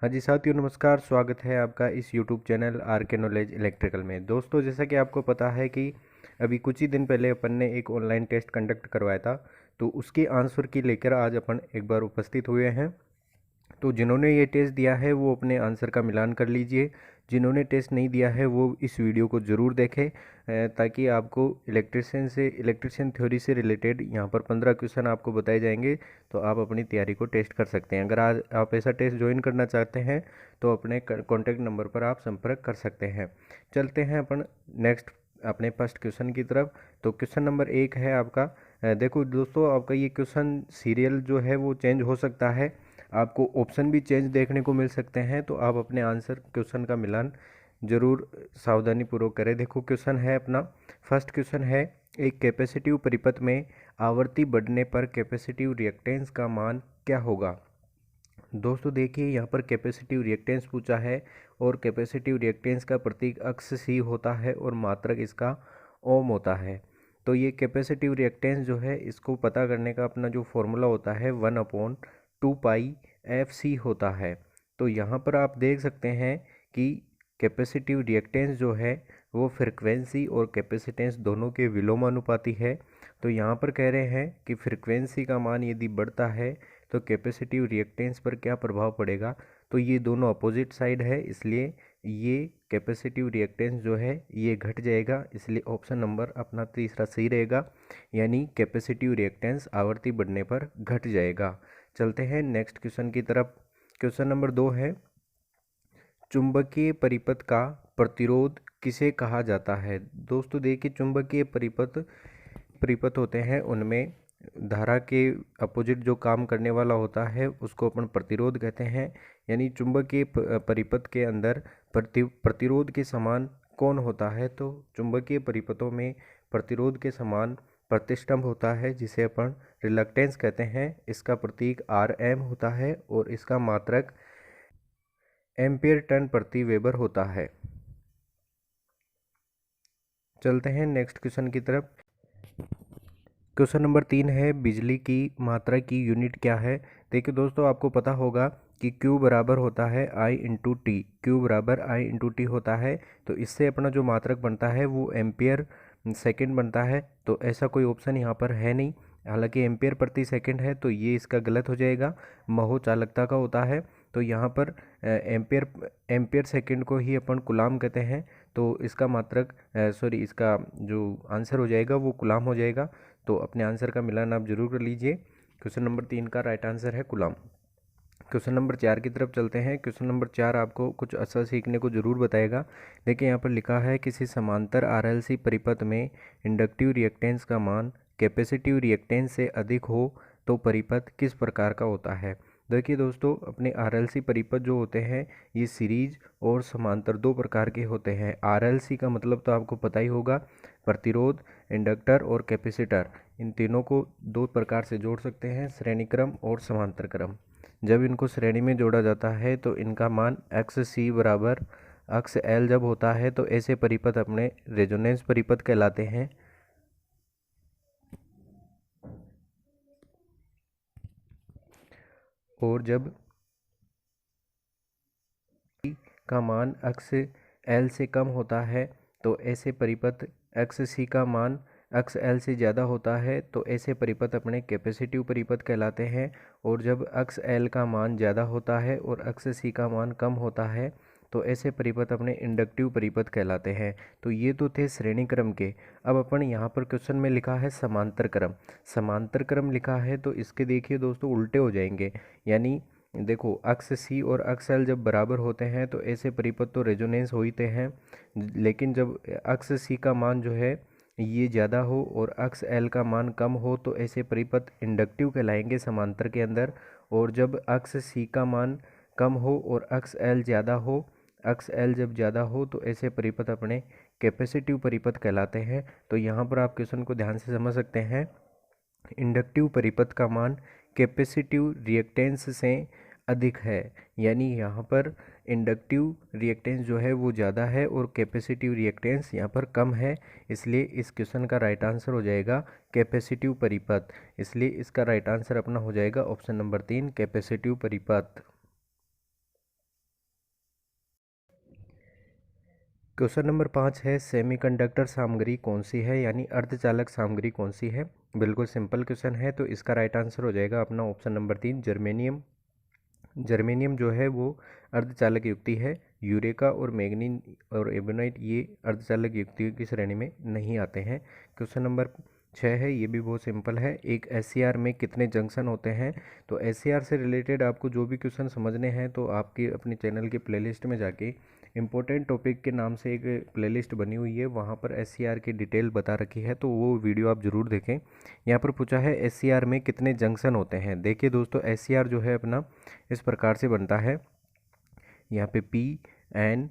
हाँ जी साथियों, नमस्कार। स्वागत है आपका इस यूट्यूब चैनल आर के नॉलेज इलेक्ट्रिकल में। दोस्तों, जैसा कि आपको पता है कि अभी कुछ ही दिन पहले अपन ने एक ऑनलाइन टेस्ट कंडक्ट करवाया था, तो उसके आंसर की लेकर आज अपन एक बार उपस्थित हुए हैं। तो जिन्होंने ये टेस्ट दिया है वो अपने आंसर का मिलान कर लीजिए। जिन्होंने टेस्ट नहीं दिया है वो इस वीडियो को ज़रूर देखें, ताकि आपको इलेक्ट्रिशियन थ्योरी से रिलेटेड यहाँ पर 15 क्वेश्चन आपको बताए जाएंगे। तो आप अपनी तैयारी को टेस्ट कर सकते हैं। अगर आज आप ऐसा टेस्ट ज्वाइन करना चाहते हैं तो अपने कॉन्टैक्ट नंबर पर आप संपर्क कर सकते हैं। चलते हैं अपन नेक्स्ट अपने फर्स्ट क्वेश्चन की तरफ। तो क्वेश्चन नंबर 1 है आपका। देखो दोस्तों, आपका ये क्वेश्चन सीरियल जो है वो चेंज हो सकता है, आपको ऑप्शन भी चेंज देखने को मिल सकते हैं। तो आप अपने आंसर क्वेश्चन का मिलान जरूर सावधानी पूर्वक करें। देखो क्वेश्चन है अपना, फर्स्ट क्वेश्चन है, एक कैपेसिटिव परिपथ में आवर्ती बढ़ने पर कैपेसिटिव रिएक्टेंस का मान क्या होगा। दोस्तों देखिए, यहाँ पर कैपेसिटिव रिएक्टेंस पूछा है और कैपेसिटिव रिएक्टेंस का प्रतीक अक्स सी होता है और मात्रक इसका ओम होता है। तो ये कैपेसिटिव रिएक्टेंस जो है इसको पता करने का अपना जो फॉर्मूला होता है 1/2π/FC होता है। तो यहाँ पर आप देख सकते हैं कि कैपेसिटिव रिएक्टेंस जो है वो फ्रिक्वेंसी और कैपेसिटेंस दोनों के विलोमानुपाती है। तो यहाँ पर कह रहे हैं कि फ्रिक्वेंसी का मान यदि बढ़ता है तो कैपेसिटिव रिएक्टेंस पर क्या प्रभाव पड़ेगा। तो ये दोनों अपोजिट साइड है, इसलिए ये कैपेसिटिव रिएक्टेंस जो है ये घट जाएगा, इसलिए ऑप्शन नंबर अपना तीसरा सही रहेगा, यानी कैपेसिटिव रिएक्टेंस आवर्ती बढ़ने पर घट जाएगा। चलते हैं नेक्स्ट क्वेश्चन की तरफ। क्वेश्चन नंबर 2 है, चुंबकीय परिपथ का प्रतिरोध किसे कहा जाता है। दोस्तों देखिए, चुंबकीय परिपथ होते हैं, उनमें धारा के अपोजिट जो काम करने वाला होता है उसको अपन प्रतिरोध कहते हैं। यानी चुंबकीय परिपथ के अंदर प्रतिरोध के समान कौन होता है। तो चुंबकीय परिपथों में प्रतिरोध के समान प्रतिष्ठम्भ होता है, जिसे अपन रिलक्टेंस कहते हैं। इसका प्रतीक Rm होता है और इसका मात्रक एम्पियर टन प्रति वेबर होता है। चलते हैं नेक्स्ट क्वेश्चन की तरफ। क्वेश्चन नंबर 3 है, बिजली की मात्रा की यूनिट क्या है। देखिए दोस्तों, आपको पता होगा कि Q बराबर होता है I/T। Q बराबर I/T होता है। तो इससे अपना जो मात्रक बनता है वो एम्पियर सेकंड बनता है। तो ऐसा कोई ऑप्शन यहाँ पर है नहीं। हालांकि एम्पियर प्रति सेकंड है तो ये इसका गलत हो जाएगा, महो चालकता का होता है। तो यहाँ पर एम्पियर सेकंड को ही अपन कुलाम कहते हैं। तो इसका मात्रक इसका जो आंसर हो जाएगा वो कुलाम हो जाएगा। तो अपने आंसर का मिलान आप जरूर कर लीजिए। क्वेश्चन नंबर 3 का राइट आंसर है कुलाम। क्वेश्चन नंबर 4 की तरफ चलते हैं। क्वेश्चन नंबर 4 आपको कुछ अच्छा सीखने को जरूर बताएगा। देखिए यहाँ पर लिखा है, किसी समांतर RLC परिपथ में इंडक्टिव रिएक्टेंस का मान कैपेसिटिव रिएक्टेंस से अधिक हो तो परिपथ किस प्रकार का होता है। देखिए दोस्तों, अपने RLC परिपथ जो होते हैं ये सीरीज और समांतर दो प्रकार के होते हैं। RLC का मतलब तो आपको पता ही होगा, प्रतिरोध, इंडक्टर और कैपेसिटर। इन तीनों को दो प्रकार से जोड़ सकते हैं, श्रेणी क्रम और समांतर क्रम। जब इनको श्रेणी में जोड़ा जाता है तो इनका मान एक्स सी बराबर एक्स एल जब होता है तो ऐसे परिपथ अपने रेजोनेंस परिपथ कहलाते हैं। और जब का मान एक्स एल से कम होता है तो ऐसे परिपथ, एक्स सी का मान एक्स एल से ज़्यादा होता है तो ऐसे परिपथ अपने कैपेसिटिव परिपथ कहलाते हैं। और जब एक्स एल का मान ज़्यादा होता है और एक्स सी का मान कम होता है तो ऐसे परिपथ अपने इंडक्टिव परिपथ कहलाते हैं। तो ये तो थे श्रेणी क्रम के। अब अपन यहाँ पर क्वेश्चन में लिखा है समांतर क्रम। समांतर क्रम लिखा है तो इसके देखिए दोस्तों उल्टे हो जाएंगे। यानी देखो, अक्स सी और अक्स एल जब बराबर होते हैं तो ऐसे परिपथ तो रेजोनेंस होते हैं, लेकिन जब अक्स सी का मान जो है ये ज़्यादा हो और अक्स एल का मान कम हो तो ऐसे परिपथ इंडक्टिव कहलाएंगे समांतर के अंदर। और जब अक्स सी का मान कम हो और अक्स एल ज़्यादा हो, अक्स एल जब ज़्यादा हो तो ऐसे परिपथ अपने कैपेसिटिव परिपथ कहलाते हैं। तो यहाँ पर आप क्वेश्चन को ध्यान से समझ सकते हैं। इंडक्टिव परिपथ का मान कैपेसिटिव रिएक्टेंस से अधिक है, यानी यहाँ पर इंडक्टिव रिएक्टेंस जो है वो ज़्यादा है और कैपेसिटिव रिएक्टेंस यहाँ पर कम है। इसलिए इस क्वेश्चन का राइट आंसर हो जाएगा कैपेसिटिव परिपथ। इसलिए इसका राइट आंसर अपना हो जाएगा ऑप्शन नंबर 3, कैपेसिटिव परिपथ। क्वेश्चन नंबर 5 है सेमीकंडक्टर सामग्री कौन सी है, यानी अर्धचालक सामग्री कौन सी है। बिल्कुल सिंपल क्वेश्चन है, तो इसका राइट आंसर हो जाएगा अपना ऑप्शन नंबर 3 जर्मेनियम। जर्मेनियम जो है वो अर्धचालक युक्ति है। यूरेका और मैग्नीन और एबोनाइट ये अर्धचालक युक्तियों की श्रेणी में नहीं आते हैं। क्वेश्चन नंबर 6 है, ये भी बहुत सिंपल है। एक एससीआर में कितने जंक्शन होते हैं। तो एससीआर से रिलेटेड आपको जो भी क्वेश्चन समझने हैं तो आपके अपने चैनल के प्लेलिस्ट में जाके इम्पोर्टेंट टॉपिक के नाम से एक प्लेलिस्ट बनी हुई है, वहाँ पर एससीआर की डिटेल बता रखी है, तो वो वीडियो आप ज़रूर देखें। यहाँ पर पूछा है एससीआर में कितने जंक्शन होते हैं। देखिए दोस्तों, एससीआर जो है अपना इस प्रकार से बनता है। यहाँ पे पी एन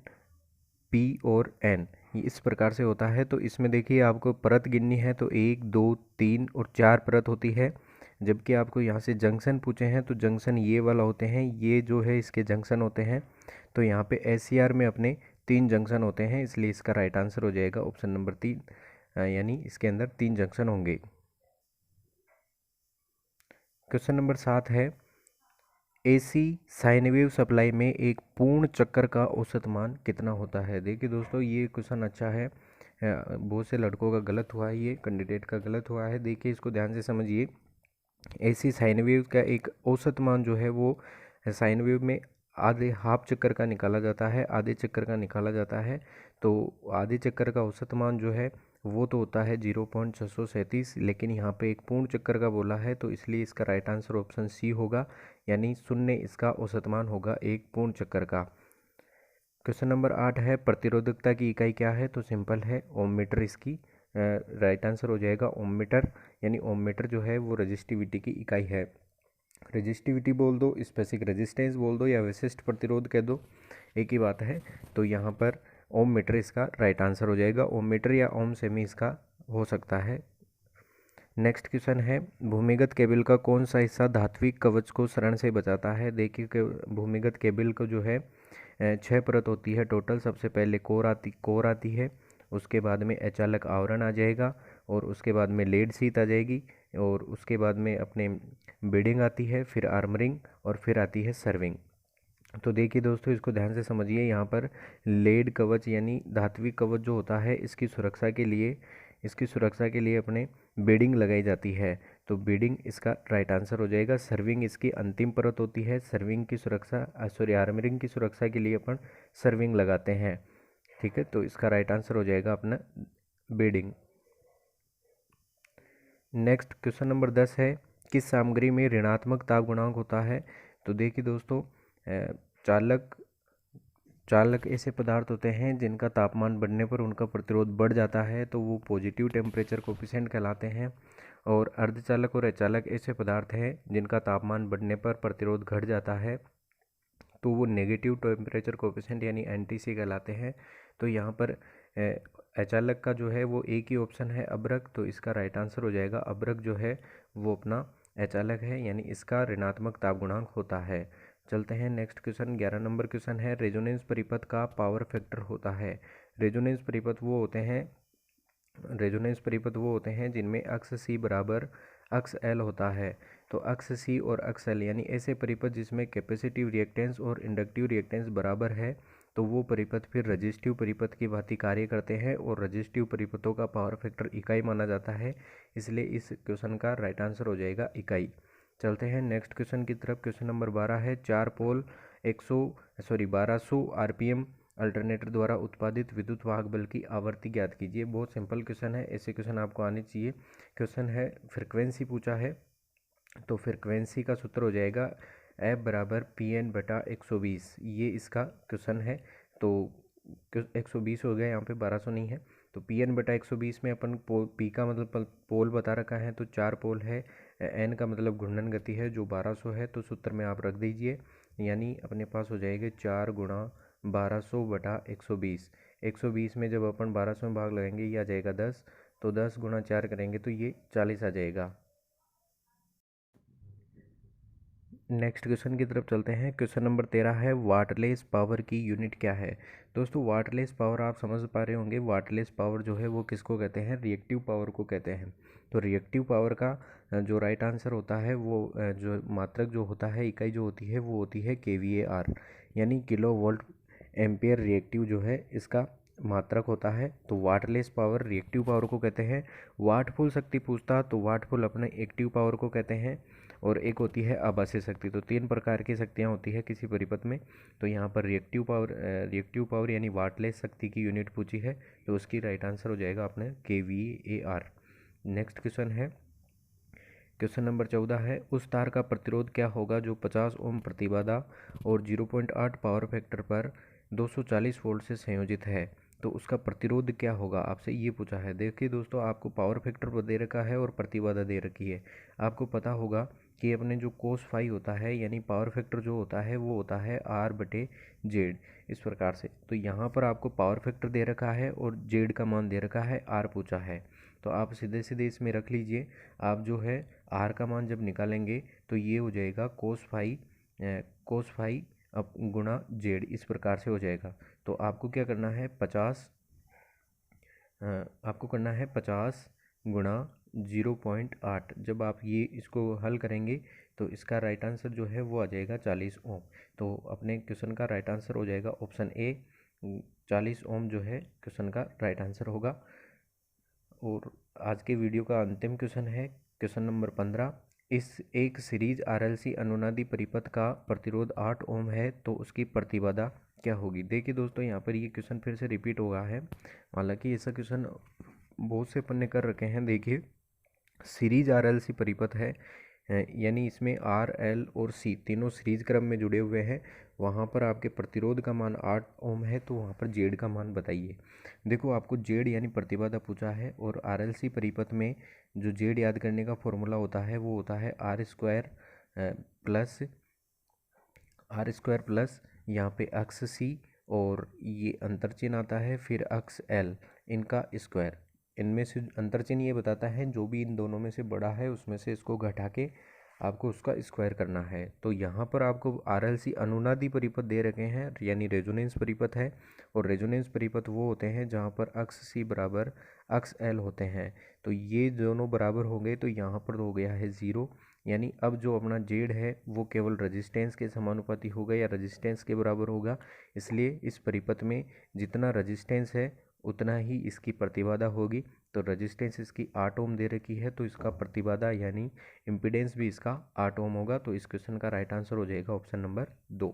पी और एन इस प्रकार से होता है। तो इसमें देखिए आपको परत गिननी है तो 1 2 3 और 4 परत होती है। जबकि आपको यहाँ से जंक्शन पूछे हैं तो जंक्शन ये वाला होते हैं, ये जो है इसके जंक्शन होते हैं। तो यहाँ पे एससीआर में अपने 3 जंक्शन होते हैं, इसलिए इसका राइट आंसर हो जाएगा ऑप्शन नंबर 3, यानी इसके अंदर 3 जंक्शन होंगे। क्वेश्चन नंबर 7 है एसी साइन वेव सप्लाई में एक पूर्ण चक्कर का औसत मान कितना होता है। देखिए दोस्तों, ये क्वेश्चन अच्छा है, बहुत से लड़कों का गलत हुआ है, ये कैंडिडेट का गलत हुआ है। देखिए इसको ध्यान से समझिए। एसी साइन वेव का एक औसत मान जो है वो साइन वेव में आधे हाफ चक्कर का निकाला जाता है, आधे चक्कर का निकाला जाता है। तो आधे चक्कर का औसत मान जो है वो तो होता है 0.637, लेकिन यहाँ पे एक पूर्ण चक्कर का बोला है, तो इसलिए इसका राइट आंसर ऑप्शन सी होगा, यानी 0 इसका औसत मान होगा एक पूर्ण चक्कर का। क्वेश्चन नंबर 8 है प्रतिरोधकता की इकाई क्या है। तो सिंपल है, ओम मीटर इसकी राइट आंसर हो जाएगा। ओम मीटर, यानी ओम मीटर जो है वो रजिस्टिविटी की इकाई है। रजिस्टिविटी बोल दो, स्पेसिफिक रेजिस्टेंस बोल दो, या विशिष्ट प्रतिरोध कह दो, एक ही बात है। तो यहाँ पर ओम मीटर इसका राइट आंसर हो जाएगा। ओम मीटर या ओम सेमी इसका हो सकता है। नेक्स्ट क्वेश्चन है भूमिगत केबल का कौन सा हिस्सा धात्विक कवच को शरण से बचाता है। देखिए भूमिगत केबल को जो है 6 परत होती है टोटल। सबसे पहले कोर आती है, उसके बाद में अचालक आवरण आ जाएगा, और उसके बाद में लेड शीट आ जाएगी, और उसके बाद में अपने बीडिंग आती है, फिर आर्मरिंग, और फिर आती है सर्विंग। तो देखिए दोस्तों, इसको ध्यान से समझिए। यहाँ पर लेड कवच यानी धात्विक कवच जो होता है इसकी सुरक्षा के लिए अपने बीडिंग लगाई जाती है। तो बीडिंग इसका राइट आंसर हो जाएगा। सर्विंग इसकी अंतिम परत होती है। सर्विंग की सुरक्षा आर्मरिंग की सुरक्षा के लिए अपन सर्विंग लगाते हैं। ठीक है, तो इसका राइट आंसर हो जाएगा अपना बीडिंग। नेक्स्ट क्वेश्चन नंबर 10 है किस सामग्री में ऋणात्मक ताप गुणांक होता है। तो देखिए दोस्तों, चालक ऐसे पदार्थ होते हैं जिनका तापमान बढ़ने पर उनका प्रतिरोध बढ़ जाता है, तो वो पॉजिटिव टेम्परेचर कोफिशिएंट कहलाते हैं। और अर्धचालक और अचालक ऐसे पदार्थ हैं जिनका तापमान बढ़ने पर प्रतिरोध घट जाता है, तो वो नेगेटिव टेम्परेचर कोफिशिएंट यानी एनटीसी कहलाते हैं। तो यहाँ पर अचालक का जो है वो एक ही ऑप्शन है अभ्रक, तो इसका राइट आंसर हो जाएगा अभ्रक जो है वो अपना अचालक है, यानी इसका ऋणात्मक ताप गुणांक होता है। चलते हैं नेक्स्ट क्वेश्चन। 11 नंबर क्वेश्चन है रेजोनेंस परिपथ का पावर फैक्टर होता है। रेजोनेंस परिपथ वो होते हैं जिनमें अक्स सी बराबर अक्स एल होता है। तो अक्स सी और अक्स एल यानी ऐसे परिपथ जिसमें कैपेसिटिव रिएक्टेंस और इंडक्टिव रिएक्टेंस बराबर है, तो वो परिपथ फिर रजिस्टिव परिपथ की भांति कार्य करते हैं, और रजिस्टिव परिपथों का पावर फैक्टर इकाई माना जाता है, इसलिए इस क्वेश्चन का राइट आंसर हो जाएगा इकाई। चलते हैं नेक्स्ट क्वेश्चन की तरफ। क्वेश्चन नंबर 12 है 4 पोल 1200 आरपीएम अल्टरनेटर द्वारा उत्पादित विद्युत वाहक बल की आवृत्ति ज्ञात कीजिए। बहुत सिंपल क्वेश्चन है, ऐसे क्वेश्चन आपको आने चाहिए। क्वेश्चन है फ्रिक्वेंसी पूछा है, तो फ्रिक्वेंसी का सूत्र हो जाएगा F बराबर PN/120। ये इसका क्वेश्चन है। तो 120 हो गया, यहाँ पे 1200 नहीं है। तो PN/120 में अपन P का मतलब पोल बता रखा है, तो 4 पोल है। N का मतलब घूर्णन गति है जो 1200 है, तो सूत्र में आप रख दीजिए, यानी अपने पास हो जाएगा 4 गुणा 1200/120। 120 में जब अपन 1200 में भाग लगाएंगे ये आ जाएगा 10, तो 10 गुणा 4 करेंगे तो ये 40 आ जाएगा। नेक्स्ट क्वेश्चन की तरफ चलते हैं। क्वेश्चन नंबर 13 है वाटरलेस पावर की यूनिट क्या है। दोस्तों, वाटरलेस पावर आप समझ पा रहे होंगे, वाटरलेस पावर जो है वो किसको कहते हैं, रिएक्टिव पावर को कहते हैं। तो रिएक्टिव पावर का जो राइट आंसर होता है वो जो मात्रक जो होता है, इकाई जो होती है वो होती है kVAR, यानी किलो वोल्ट एम्पियर रिएक्टिव जो है इसका मात्रक होता है तो वाटलेस पावर रिएक्टिव पावर को कहते हैं। वाटफुल शक्ति पूछता तो वाटफुल अपने एक्टिव पावर को कहते हैं। और एक होती है आभासी शक्ति। तो 3 प्रकार की शक्तियाँ होती है किसी परिपथ में। तो यहाँ पर रिएक्टिव पावर यानी वाटलेस शक्ति की यूनिट पूछी है, तो उसकी राइट आंसर हो जाएगा अपने kVAR। नेक्स्ट क्वेश्चन है, क्वेश्चन नंबर 14 है, उस तार का प्रतिरोध क्या होगा जो 50 ओम प्रतिबाधा और 0.8 पावर फैक्टर पर 240 वोल्ट से संयोजित है। तो उसका प्रतिरोध क्या होगा, आपसे ये पूछा है। देखिए दोस्तों, आपको पावर फैक्टर दे रखा है और प्रतिबाधा दे रखी है। आपको पता होगा कि अपने जो कोस फाई होता है यानी पावर फैक्टर जो होता है वो होता है R/Z, इस प्रकार से। तो यहाँ पर आपको पावर फैक्टर दे रखा है और जेड का मान दे रखा है, R पूछा है। तो आप सीधे सीधे इसमें रख लीजिए। आप जो है R का मान जब निकालेंगे तो ये हो जाएगा कोस फाई अब गुणा जेड, इस प्रकार से हो जाएगा। तो आपको क्या करना है, 50 गुणा 0.8। जब आप ये इसको हल करेंगे तो इसका राइट आंसर जो है वो आ जाएगा 40 ओम। तो अपने क्वेश्चन का राइट आंसर हो जाएगा ऑप्शन ए, 40 ओम जो है क्वेश्चन का राइट आंसर होगा। और आज के वीडियो का अंतिम क्वेश्चन है क्वेश्चन नंबर 15। इस एक सीरीज RLC अनुनादी परिपथ का प्रतिरोध 8 ओम है तो उसकी प्रतिबाधा क्या होगी। देखिए दोस्तों, यहाँ पर ये क्वेश्चन फिर से रिपीट हुआ है। हालांकि ऐसा क्वेश्चन बहुत से अपन ने कर रखे हैं। देखिए, सीरीज RLC परिपथ है, यानी इसमें R, L और C तीनों सीरीज क्रम में जुड़े हुए हैं। वहाँ पर आपके प्रतिरोध का मान 8 ओम है, तो वहाँ पर जेड का मान बताइए। देखो, आपको जेड यानी प्रतिबाधा पूछा है और RLC परिपथ में जो जेड याद करने का फॉर्मूला होता है वो होता है R² प्लस यहाँ पे अक्स C और ये अंतर चिन्ह आता है, फिर अक्स L, इनका स्क्वायर। इनमें से अंतर चिन्ह ये बताता है जो भी इन दोनों में से बड़ा है उसमें से इसको घटा के आपको उसका स्क्वायर करना है। तो यहाँ पर आपको RLC अनुनादी परिपथ दे रखे हैं, यानी रेजोनेंस परिपथ है। और रेजोनेंस परिपथ वो होते हैं जहाँ पर अक्स C बराबर अक्स L होते हैं। तो ये दोनों बराबर हो गए, तो यहाँ पर हो गया है 0। यानी अब जो अपना जेड है वो केवल रेजिस्टेंस के समानुपाती होगा या रेजिस्टेंस के बराबर होगा। इसलिए इस परिपथ में जितना रेजिस्टेंस है उतना ही इसकी प्रतिबाधा होगी। तो रेजिस्टेंस इसकी 8 ओम दे रखी है, तो इसका प्रतिबाधा यानी इम्पीडेंस भी इसका 8 ओम होगा। तो इस क्वेश्चन का राइट आंसर हो जाएगा ऑप्शन नंबर 2।